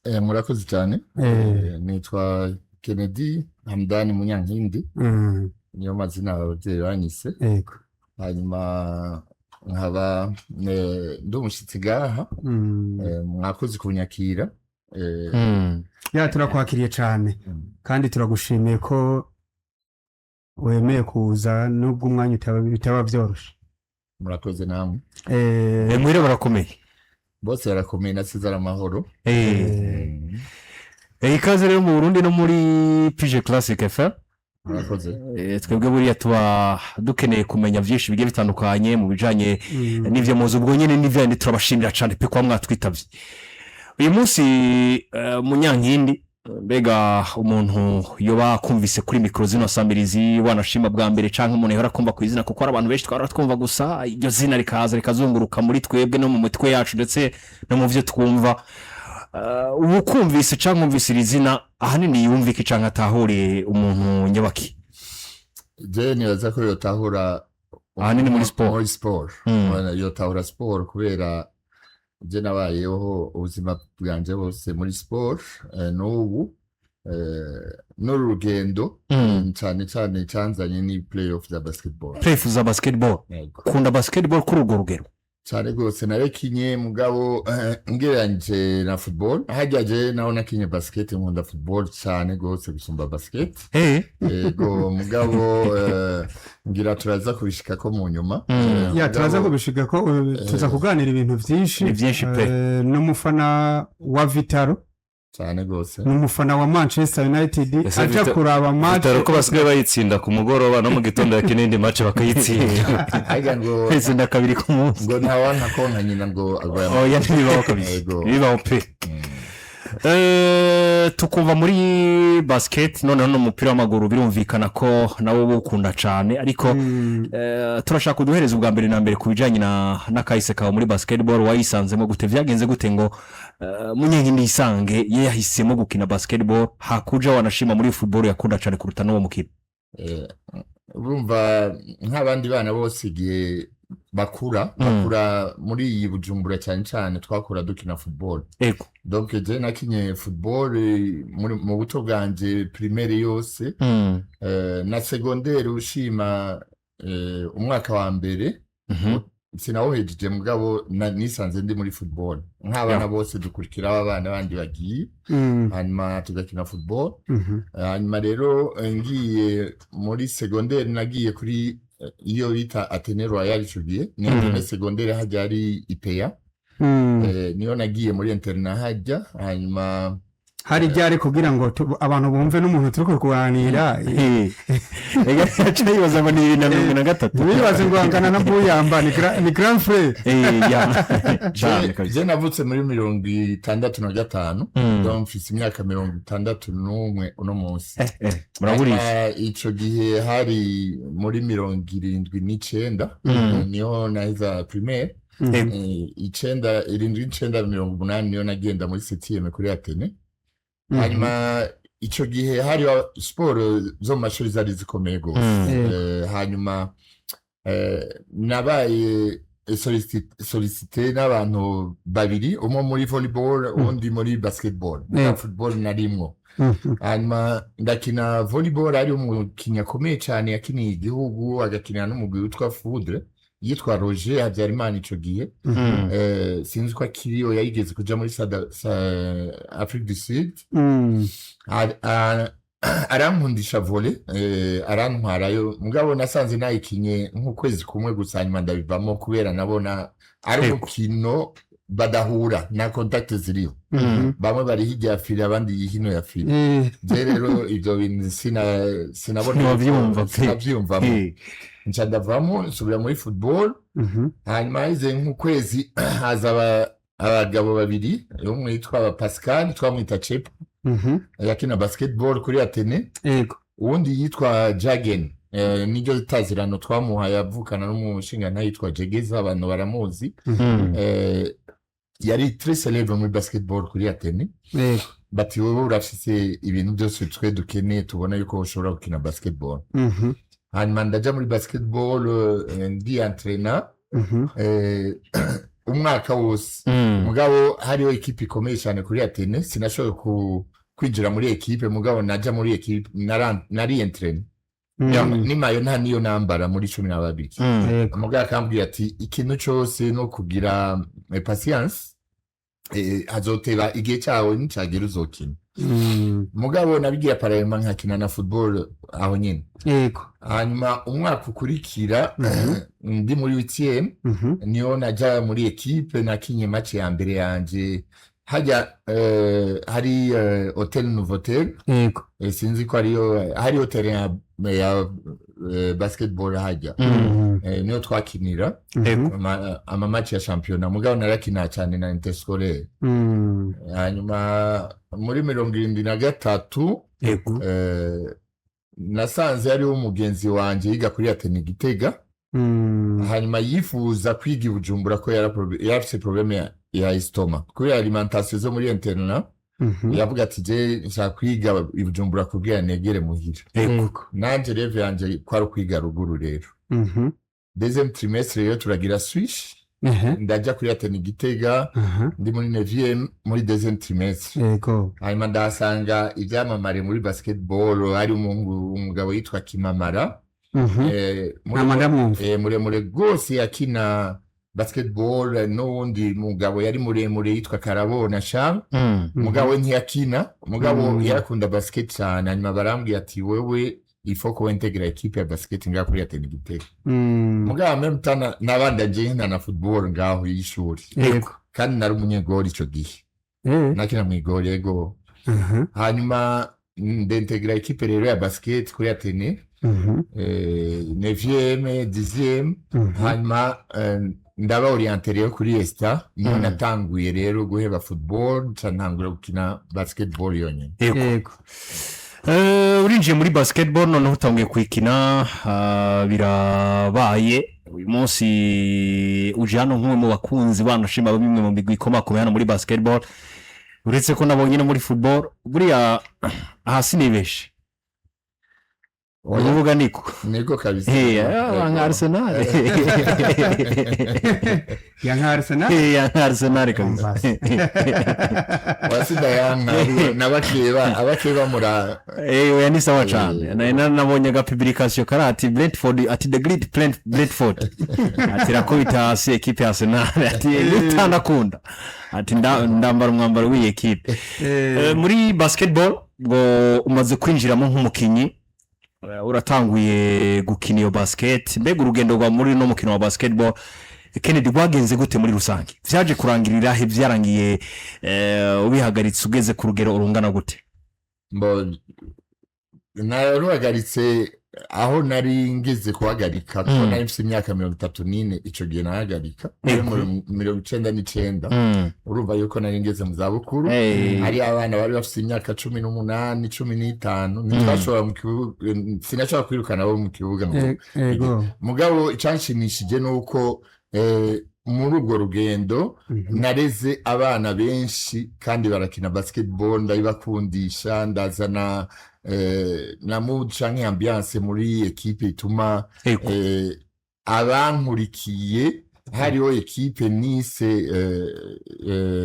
Murakoze cyane. Nitwa Kennedy Hamdani Munyankindi. Niyo mazina abavyeyi banyise. Yego. Hanyuma nkaba ndi umushitsi gaha. Mwakoze kunyakira. Ya turakwakiriye cyane kandi turagushimiye ko wemeye kuza nubwo umwanya utaba byoroshe. Murakoze namwe. Mwire barakomeye. Bose yarakomeye nasizara amahoro. Ikaze rero mu Burundi no muri Pije Classic FM. Murakoze. Twebwe buriya tuba dukeneye kumenya byinshi bigiye bitandukanye mu bijanye n'ivyo muzo ubwo nyene n'ivyo turabashimira cyane pe kwa mwatwitavye. Uyu munsi Munyankindi mbega umuntu yoba kumvise kuri micro zino samirizi wanashima bwa mbere canke umuntu yora kumva ku izina kuko abantu benshi twara twumva gusa iryo zina rikaza rikazunguruka muri twebwe no mu mitwe yacu ndetse no mu byo twumva ubu kumvise canke umvise izina ahanini yumvike canke atahuriye umuntu nyabaki je nibaza ko yotahura ahanini muri sport yotahura sport kubera je nabayeho ubuzima bwanje bose muri sport n'ubu n'urugendo cyane cyane cyanzanye ni playoff za basketball kunda basketball kuri urwo rugero cyane gose narekinye mugabo ngeranje na football hajyaje naho nakinye basket nkunda football cyane gose gusumba basket ego mugabo ngira turaza kubishika ko mu nyuma ya turaza kubishika ko tuza kuganira ibintu byinshi pe n'umufana wa Vitaro cyane gose n'umufana wa Manchester United aja kuraba match Vitaro ko basigaye bayitsinda ku mugoroba no mu gitondo yakinindi match bakayitsinda aiga ngo izina kabiri ku munsi ngo ntawanka konka nyina ngo agwaya ya ntibibaho kabisa bibaho pe tukumva muri basket none no mupira w'amaguru birumvikana ko nawo ukunda cyane ariko turashaka kuduhereza ubwa mbere na mbere kubijanye na Kahise kawo muri basketball wayisanzemo gute vyagenze gute ngo Munyankindi isange yahisemo gukina basketball hakuja wanashima muri football yakunda cyane kuruta no mukino urumva nk'abandi bana bose igihe bakura muri iyi Bujumbura cyane twakura dukina football ego donc je nakinye football mu buto bwanje primaire yose na secondaire ushima umwaka wa mbere sinawohejeje mugabo nisanze ndi muri football nk'abana bose dukurikira abana bandi bagiye hanyuma tugakina football hanyuma rero ngiye muri secondaire nagiye kuri iyo bita Atene Royal chugiye ni secondaire hajya ari IPEA niyo nagiye muri interna hajya hanyuma hari byari kugira ngo abantu bumve n'umuntu turi kuganira ega yibaza ngo ni 2023 bibaza ngo angana na Buyamba ni grand frère je navutse muri 65 donc mfise imyaka 61 uno munsi muraburisha ico gihe hari muri 79 niyo naiza primaire icenda 79 niyo nagenda muri 7e kuri Atene hanyuma ico gihe hari sport zo mashuri zari zikomeye gose hanyuma nabaye sollicité n'abantu babiri umwe muri volleyball undi muri basketball na football narimwo hanyuma ndakina volleyball ari umukinya komeye cyane yakiniye igihugu agakinira n'umugwi witwa Foudre yitwa Roger Habyarimana ico gihe sinzi ko akiriyo yayigeze kuja muri Afrique du Sud arankundisha volley arantwarayo mugabo nasanze nayikinye nk'ukwezi kumwe gusa hanyuma ndabivamo kubera nabona ari umukino badahura na contact ziriho bamwe bari hirya ya fili abandi hino ya fili je rero ivyo bintu sinabona byumva nca ndavamo nsubira muri football hanyuma ize nk'ukwezi haza abagabo babiri umwe yitwa Pascal twamwita Chepa yakina basketball kuri Atene uwundi yitwa Jagen niryo tazirano twamuhaye avukana n'umushinga ntayitwa Jegeza abantu baramuzi yari très célèbre muri basketball kuri Atene bati wowe urafise ibintu byose twe dukeneye tubona yuko ushobora gukina basketball hanyuma ndaja muri basketball ndi entraîneur umwaka wose mugabo hariho ekipe ikomeye cyane kuri Atene sinashoboye kwinjira muri ekipe mugabo naja muri ekipe nari entraîne nimayo nta niyo nambara muri 12 mugabo akambwira ati ikintu cyose no kugira patience hazoteba igihe cyawe nicagera uzokina mugabo nabigira parallèlement nkakina na football aho nyine yego hanyuma umwaka ukurikira ndi muri 8e niyo naja muri ekipe nakinye match ya mbere yanje hajya hari hotel Novotel yego sinzi ko ariyo hari hotel ya basketball hajya niyo twakinira ama match ya championnat mugabo narakina cyane na interscolaire hanyuma muri 73 yego nasanze hariho umugenzi wanje yiga kuri Atene Gitega hanyuma yifuza kwiga i Bujumbura ko yarafise problème ya estoma kubera alimentation zo muri internat yavuga ati je nshaka kwiga i Bujumbura kugira negere muhira nanje reve yanje kwari kwiga ruguru rero deuxième trimestre rero turagira switch ndaja kuri Atene Gitega ndi muri 9e muri deuxième trimestre yego hanyuma ndasanga ibyamamare muri basketball hari umugabo yitwa Kimamara muremure rwose yakina basketball n'uwundi mugabo yari muremure yitwa Karabona Charles mugabo ntiyakina mugabo yarakunda basket cyane hanyuma barambwiye ati wewe ifo ko integra equipe ya basket ngaho kuri Atene Gitega mugabo même temps nabandanje na football ngaho y'ishuri kandi nari umunyegori ico gihe nakina mu igori yego hanyuma ndintegra equipe rero ya basket kuri Atene 9e 10e hanyuma ndaba orientere kuri Esta niyo natanguye rero guheba football ntangura gukina basketball yonyine yego urinjiye muri basketball noneho utangiye kwikina birabaye uyu munsi uje hano nk'umwe mu bakunzi banashima bimwe mu migwi ikomakomeye hano muri basketball uretse ko nabonye no muri football buriya hasi nibeshe uvuga niko kabisa nka Arsenal ya nka Arsenal Arsenal kabisa wasida yanga abakeba mura oya ni sawa cyane nabonye ga publication karati Brentford ati the great Brentford ati rakubita hasi equipe ya Arsenal ati ndakunda ati ndambara umwambaro w'iyi equipe muri basketball ngo umaze kwinjiramo nk'umukinyi uratanguye gukina iyo basket mbega urugendo rwa muri no mukino wa basketball Kennedy rwagenze gute muri rusange vyaje kurangirira he vyarangiye ubihagaritse ugeze ku rugero urungana gute naruhagaritse aho nari ngeze kuhagarika ko nari mfite imyaka 34 ico gihe nahagarika muri 99 urumva yuko nari ngeze mu zabukuru hari abana bari bafite imyaka 18 15 ntitwashobora mu kibuga sinashobora kwirukana abo mu kibuga mugabo icyanshimishije nuko muri urwo rugendo nareze abana benshi kandi barakina basketball ndabakundisha ndazana na mood canke ambiance muri equipe ituma abankurikiye hariho equipe nise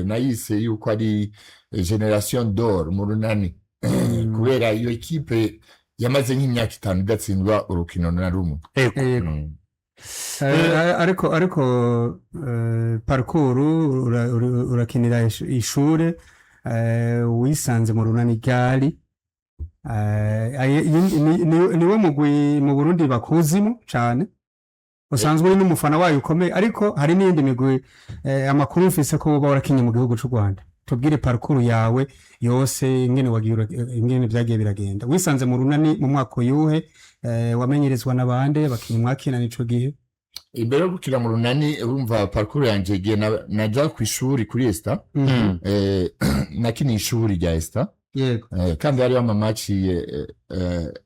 nayise yuko ari generation d'or mu runani kubera iyo equipe yamaze nk'imyaka 5 idatsindwa urukino na rumwe ariko parcours urakinira ishure wisanze mu runani gari niwe mugwi mu Burundi bakuzimo cyane usanzwe uri n'umufana wayo ukomeye ariko hari n'iyindi migwi amakuru mfise ko uba warakinye mu gihugu cy'u Rwanda tubwire parcours yawe yose ingene byagiye biragenda wisanze mu runani mu mwaka yuhe wamenyerezwa n'abande bakinyi mwakina nico gihe imbere yo gukina mu runani urumva parcours yanje giye naja ku ishuri kuri Esta nakina ishuri rya Esta yego kandi hariho amamaci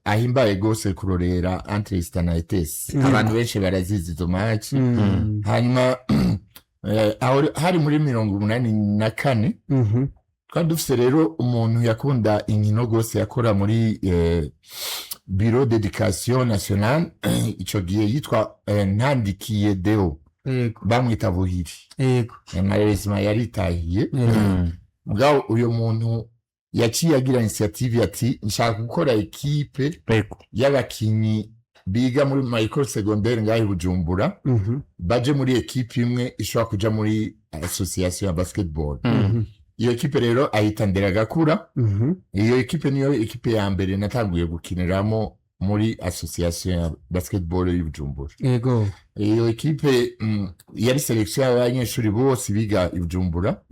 ahimbaye gose kurorera entre Esta na ETS abantu benshi barazizi izo maci hanyuma hari muri 84 kandi dufise rero umuntu yakunda inkino gose yakora muri Bureau d'éducation nationale ico gihe yitwa Ntandikiye Deo yego bamwita Buhiri yego amarezima yaritahiye mugabo uyo muntu yaciye agira initiative ati nshaka gukora ekipe y'abakinyi biga muri Michael secondaire ngaho Bujumbura baje muri ekipe imwe ishobora kuja muri association ya basketball iyo ekipe rero ayitandira gakura iyo ekipe niyo ekipe ya mbere natanguye gukiniramo muri association ya basketball y'Ubujumbura yego iyo ekipe yari selection y'abanyeshuri bose biga Bujumbura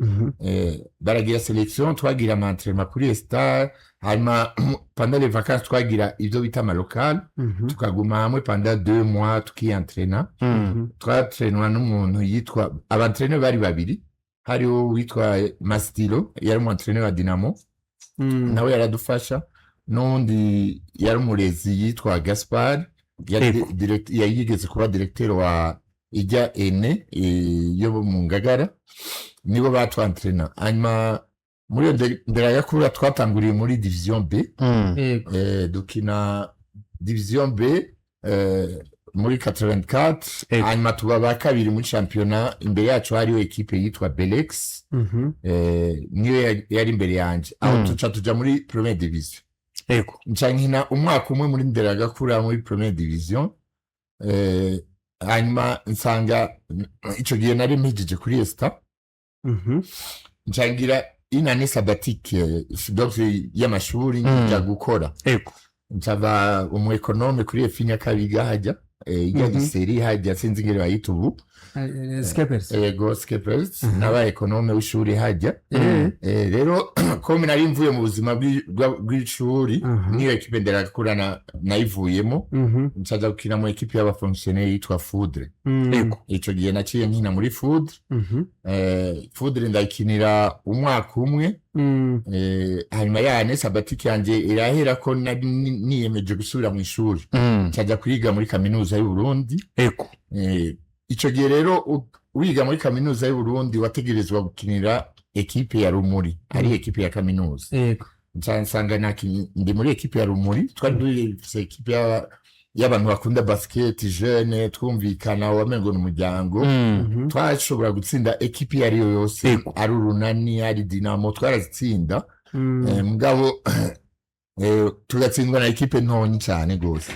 baragira selection twagira entraînement kuri Star hanyuma pendant les vacances twagira ivyo bita local tukaguma hamwe pendant 2 mois tukientraîna twatraînwa n'umuntu yitwa abentraîneur bari babiri hari witwa Mastilo yari mu entraîneur wa Dynamo nawe yaradufasha n'undi yari umurezi yitwa Gaspard yigeze kuba directeur wa ijya ene yo mu Ngagara nibo batwantraîna hanyuma muri ndera yakura twatanguriye muri division B dukina division B muri 84 hanyuma tuba ba kabiri muri championnat imbere yacu hariyo ekipe yitwa Belex niyo yari imbere yanje aho tuja muri première division ncankina umwaka umwe muri ndera gakura muri première division hanyuma nsanga ico gihe nari mpijije kuri Esta ncangira inane sabbatique donc y'amashuri njya gukora ncaba umu econome kuri Efinya Kabiga hajya ijya giseri hajya sinzi ngere bayita ubu Skepers naba econome w'ishuri hajya rero comme nari mvuye mu buzima bw'ishuri niyo ekipe nderakurana nayivuyemo ncaza gukina mu ekipe y'abafonctionnaire yitwa Foudre ico gihe naciye nkina muri Foudre ndayikinira umwaka umwe hanyuma yane sabatiki yanje irahera ko niyemeje gusubira mu ishuri ncaja kwiga muri kaminuza y'u Burundi ico gihe rero wiga muri kaminuza y'u Burundi wategerezwa gukinira ekipe ya Muri ari ekipe ya kaminuza nsanga ndi muri ekipe ya Muri twari dufise ekipe y'abantu bakunda basket jeune twumvikana wamengo n'umuryango twashobora gutsinda ekipe yari yose ari Urunani ari Dynamo twarazitsinda mugabo tugatsindwa na ekipe ntonyi cyane gose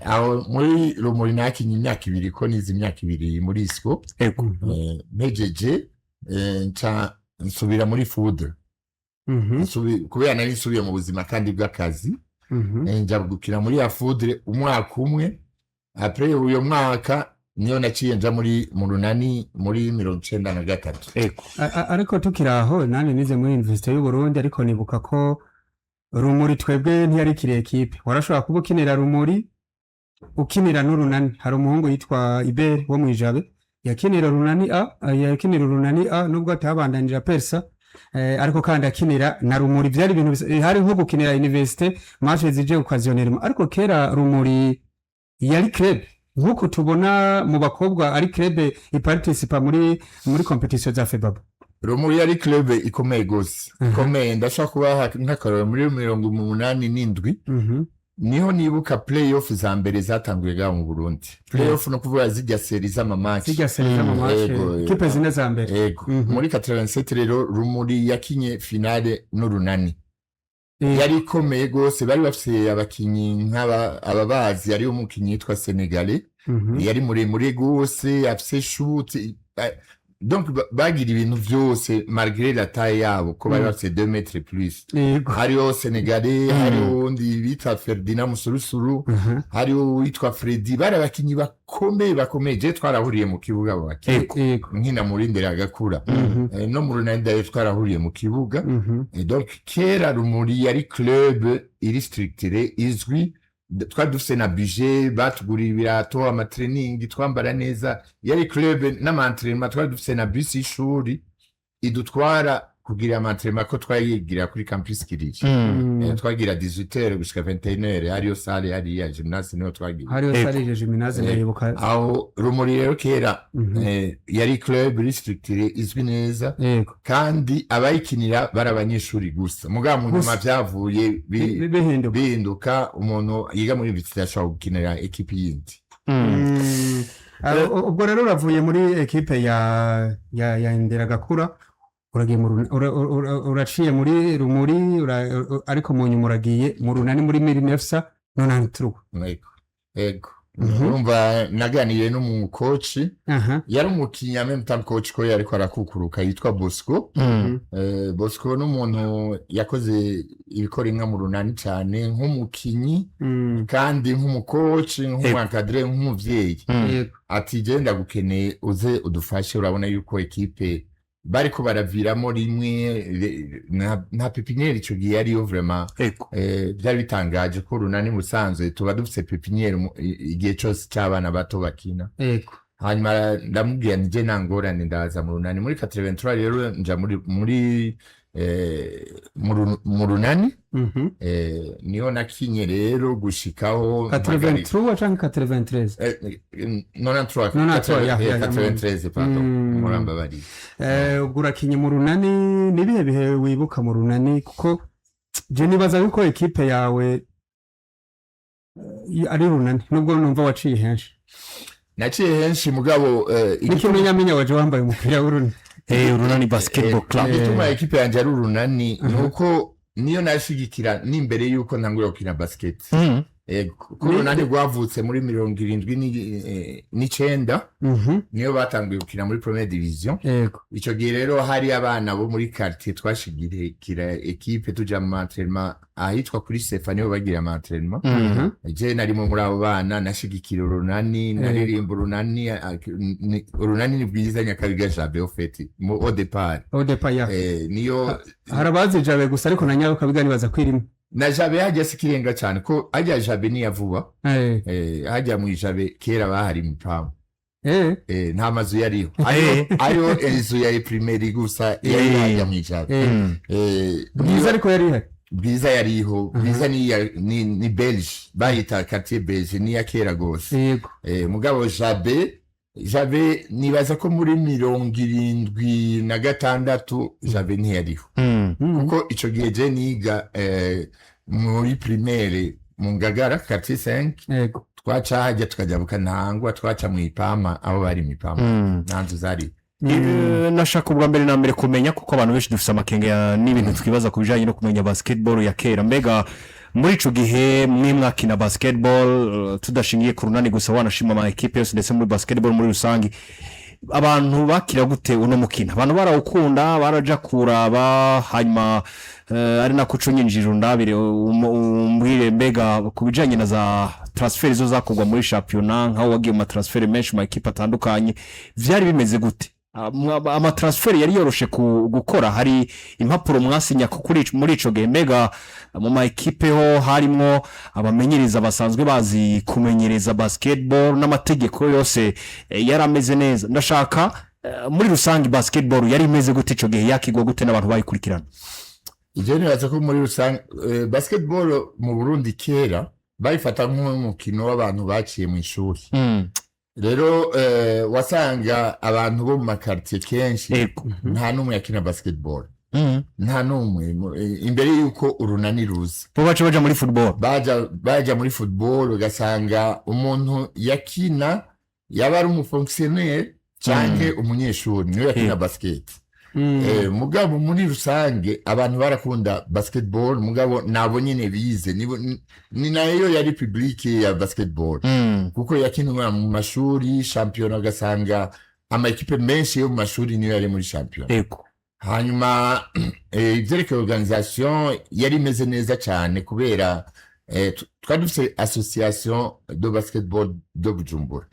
aho muri Muri nakinye imyaka 2 ko nizi imyaka 2 muri isco mejeje nca nsubira muri Foudre kubera nari nsubiye mu buzima kandi bw'akazi nja gukina muri ya Foudre umwaka umwe après uyo mwaka niyo naciye nja muri Runani muri 1993 ariko tukiraho nane nize muri Université y'u Burundi ariko nibuka ko Muri twebwe ntiyari kire ekipe warashobora kuba ukinira Muri ukinira n'Urunani hari umuhungu yitwa Ibere wo mwijabe yakinira Runani A nubwo atabandanira persa ariko kandi akinira na Muri byari ibintu hari nko gukinira université match zije occasionellement ariko kera Muri yari club nkuko tubona mu bakobwa ari club iparticipa muri competition za FEBABA Muri yari club ikomeye gose ikomeye ndashaka kuba nk'akaroro muri 87 niho nibuka playoff za mbere zatanguye ga mu Burundi playoff no kuvuga zijya seri z'amamatch kipe zine za mbere muri 87 rero Muri yakinye finale n'Urunani yari ikomeye gose bari bafise abakinyi nk'ababazi yari umukinyi yitwa Senegalais yari muremure gose afise shoot donc bagira ibintu vyose malgré la taille yabo ko bari bafise 2 mètres plus hariho Senegalais hariho undi bita Ferdinand Musurusuru hariho witwa Freddy bari abakinyi bakomeye je twarahuriye mu kibuga bakiko nkina muri ndera gakura no mu Runani twarahuriye mu kibuga donc Kera Muri yari club iri structuré izwi twari dufise na budget batugurira ibirato amatraining twambara neza yari club n'amantraînement twari dufise na bus y'ishuri idutwara kugira amantraînement ko twayigira kuri campus Kiriri twagira 18h gushika 21h hariyo salle hari ya gymnase niho twagira hariyo salle ya gymnase ndayibuka aho Muri rero Kera yari club restricted izwi neza kandi abayikinira barabanyeshuri gusa mugabo mu nyuma byavuye bihinduka umuntu yiga muri university ashobora gukinira equipe yindi ubwo rero uravuye muri ekipe ya Nderagakura uragiye uraciye muri Rumuri ariko mu nyuma uragiye mu runani muri 1993. Yego urumva naganiriye n'umukoci yari umukinnyi même temps coach ko yariko arakukuruka yitwa Bosco. Bosco n'umuntu yakoze ibikora inka mu runani cyane nk'umukinnyi kandi nk'umukoci nk'umwakadre nk'umuvyeyi. Ati genda gukeneye uze udufashe, urabona yuko ekipe bariko baraviramo rimwe nta pepiniere ico gihe yariyo vraiment byari bitangaje ko runani musanzwe tuba dufite pepiniere igihe cyose cy'abana bato bakina. Hanyuma ndamubwira nije nangorane ndaza mu runani muri 83 rero nja mu runani niho nakinye rero gushikaho 83 canke 93 93 pardon muramba bari ugurakinye mu runani nibihe bihe wibuka mu runani kuko je nibaza yuko ekipe yawe ari runani nubwo numva waciye henshi. Naciye henshi mugabo n'ikimenyamenya waje wambaye umupira w'urunani urunani basketball club. Bituma ekipe yanje ari urunani nuko niyo nashigikira n'imbere yuko ntangura gukina basket. Kuko urunani rwavutse muri 79 niyo batanguye gukina muri première division. Ico gihe rero hari abana bo muri quartier twashigikira ekipe tuja mu entraînement ahitwa kuri Sosthene bagira entraînement. Je narimo muri abo bana nashigikira urunani naririmba urunani ni bwiza Nyakabiga Jabe ofeti au départ niyo harabazi Jabe gusa ariko na Nyakabiga nibaza kwirimo na Jabe hajya sikirenga cyane ko hajya Jabe ni yavuba hajya mu Jabe kera bahari mipamo nta mazu yariho ayo inzu ya primaire gusa yari mu Jabe bwiza ariko yari Bwiza yariho Bwiza ni Belge bahita quartier Belge ni ya Kera gose. Mugabo Jabe nibaza ko muri 76 Jabe ntiyariho kuko ico gihe je niga muri primaire mu Ngagara quartier 5 twaca hajya tukajabuka ntangwa twaca mu Ipama abo bari mu Ipama nanzu zari nashaka ubwa mbere na mbere kumenya kuko abantu benshi dufite amakenga n'ibintu twibaza kubijanye no kumenya basketball ya kera. Mbega muri ico gihe mwakina basketball tudashingiye ku runani gusa wanashima ama equipe yose ndetse muri basketball muri rusangi abantu bakira gute uno mukina? Abantu barawukunda baraja kuraba hanyuma ari nako cunyinjira ndabire umbwire mbega kubijanye na za transfer zo zakugwa muri championnat nkaho wagiye mu transfer menshi mu equipe atandukanye vyari bimeze gute? Ama transfer yari yoroshe gukora, hari impapuro mwasinya muri ico gihe mbega mu ma equipe ho harimo abamenyereza basanzwe bazi kumenyereza basketball n'amategeko yose yarameze neza? Ndashaka muri rusangi basketball yari imeze gute ico gihe, yakigwa gute n'abantu bayikurikirana? Ingene baza ko muri rusangi basketball mu Burundi kera bayifata nk'umukino w'abantu baciye mu ishuri. Rero wasanga abantu bo mu makartier kenshi nta numwe yakina basketball. Nta numwe imbere yuko urunani ruza bo baca muri football, baja muri football ugasanga umuntu yakina yaba ari umufonctionnaire canke umunyeshuri niwe yakina basket. Mugabo muri rusange abantu barakunda basketball mugabo nabo nyene bize ni nayo yari publique ya basketball kuko yakinwa mu mashuri champion gasanga ama equipe menshi yo mu mashuri niyo yari muri champion. Hanyuma ivyerekeye organisation yari imeze neza cyane kubera twadufise association de basketball de Bujumbura.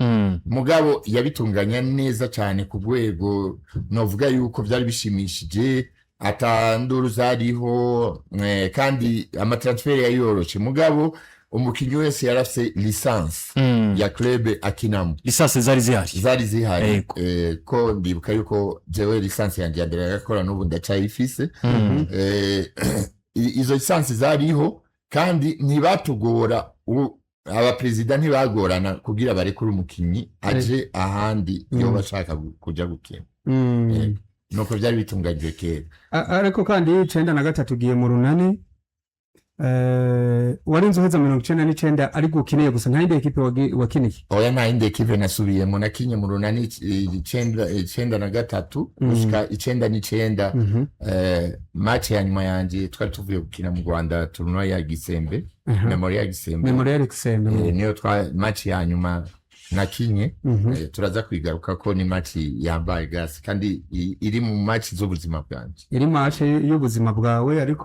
Mugabo yabitunganya neza cyane ku rwego novuga yuko byari bishimishije atanduru zariho kandi amatransfer yayoroshe. Mugabo umukinyi wese yarafise licence ya club akinamo. Licence zari zihari ko ndibuka yuko jewe licence yanjye ya mbere yakora n'ubu ndacayifise. Izo licence zariho kandi ntibatugora aba president ntibagorana kugira barekure umukinyi aje ahandi yo bashaka kuja gukina. Nuko byari bitunganyije kera. Ariko kandi 93 giye mu runani warinze uheza 99 ariko ukeneye gusa nta yindi ekipe wakiniye oya nta yindi ekipe nasubiyemo nakinye mu runani 93 gushika 99 match ya nyuma yanje twari tuvuye gukina mu Rwanda tournoi ya Gisembe Memorial Gisembe niyo match ya nyuma nakinye turaza kwigaruka ko ni match yambaye gas kandi iri mu match z'ubuzima bwanje iri match y'ubuzima bwawe ariko